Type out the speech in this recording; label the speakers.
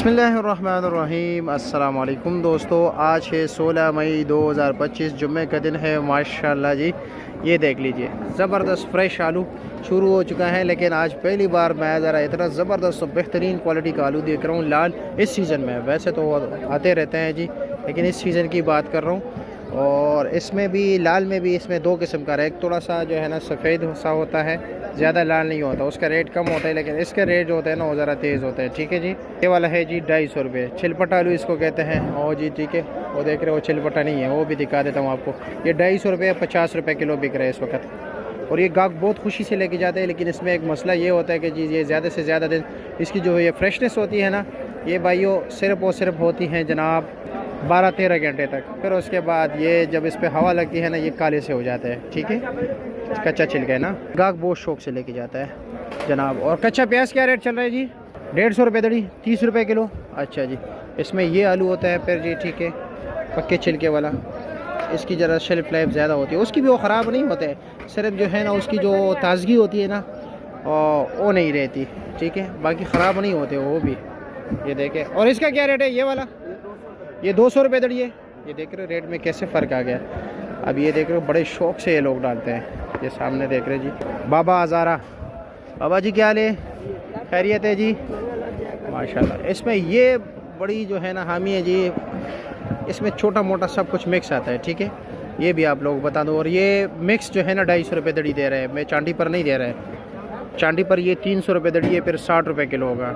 Speaker 1: बिस्मिल्लाहिर्रहमानिर्रहीम। अस्सलाम वालेकुम दोस्तों, आज है 16 मई 2025, जुम्मे का दिन है। माशाल्लाह जी, ये देख लीजिए ज़बरदस्त फ्रेश आलू शुरू हो चुका है। लेकिन आज पहली बार मैं ज़रा इतना ज़बरदस्त और बेहतरीन क्वालिटी का आलू देख रहा हूँ लाल इस सीज़न में। वैसे तो आते रहते हैं जी, लेकिन इस सीज़न की बात कर रहा हूँ। और इसमें भी लाल में भी इसमें दो किस्म का है। एक थोड़ा सा जो है ना सफ़ेद सा होता है, ज़्यादा लाल नहीं होता, उसका रेट कम होता है। लेकिन इसके रेट जो होते हैं ना वो ज़रा तेज़ होते हैं। ठीक है जी, ये वाला है जी 250 रुपये, छिलपटा आलू इसको कहते हैं। और जी ठीक है, वो देख रहे हो छिलपटा नहीं है, वो भी दिखा देता हूँ आपको। ये 250 रुपये 50 रुपये किलो बिक रहा है इस वक्त। और ये गाहक बहुत खुशी से लेके जाते हैं। लेकिन इसमें एक मसला ये होता है कि जी ये ज़्यादा से ज़्यादा दिन इसकी जो ये फ्रेशनेस होती है ना, ये भाइयों सिर्फ और सिर्फ होती हैं जनाब 12-13 घंटे तक। फिर उसके बाद ये जब इस पर हवा लगती है ना, ये काले से हो जाते हैं। ठीक है, कच्चा छिलका है ना, गाहक बहुत शौक से लेके जाता है जनाब। और कच्चा प्याज क्या रेट चल रहा है जी? 150 रुपये दड़ी, 30 रुपये किलो। अच्छा जी, इसमें ये आलू होता है फिर जी। ठीक है, पक्के छिलके वाला, इसकी ज़रा शेल्फ लाइफ ज़्यादा होती है। उसकी भी वो ख़राब नहीं होते, सिर्फ जो है ना उसकी जो ताज़गी होती है ना वो नहीं रहती। ठीक है, बाकी ख़राब नहीं होते वो भी। ये देखें। और इसका क्या रेट है ये वाला? ये 200 रुपये दड़ी है। ये देख रहे हो रेट में कैसे फ़र्क आ गया। अब ये देख रहे हो बड़े शौक़ से ये लोग डालते हैं। ये सामने देख रहे जी बाबा हज़ारा। बाबा जी क्या हाल है? खैरियत है जी? माशाल्लाह। इसमें ये बड़ी जो है ना हामी है जी, इसमें छोटा मोटा सब कुछ मिक्स आता है। ठीक है, ये भी आप लोग बता दो। और ये मिक्स जो है ना 250 रुपये दड़ी दे रहे हैं। मैं चांदी पर नहीं दे रहा है, चांदी पर ये 300 रुपये दड़ी है, फिर 60 रुपये किलो होगा।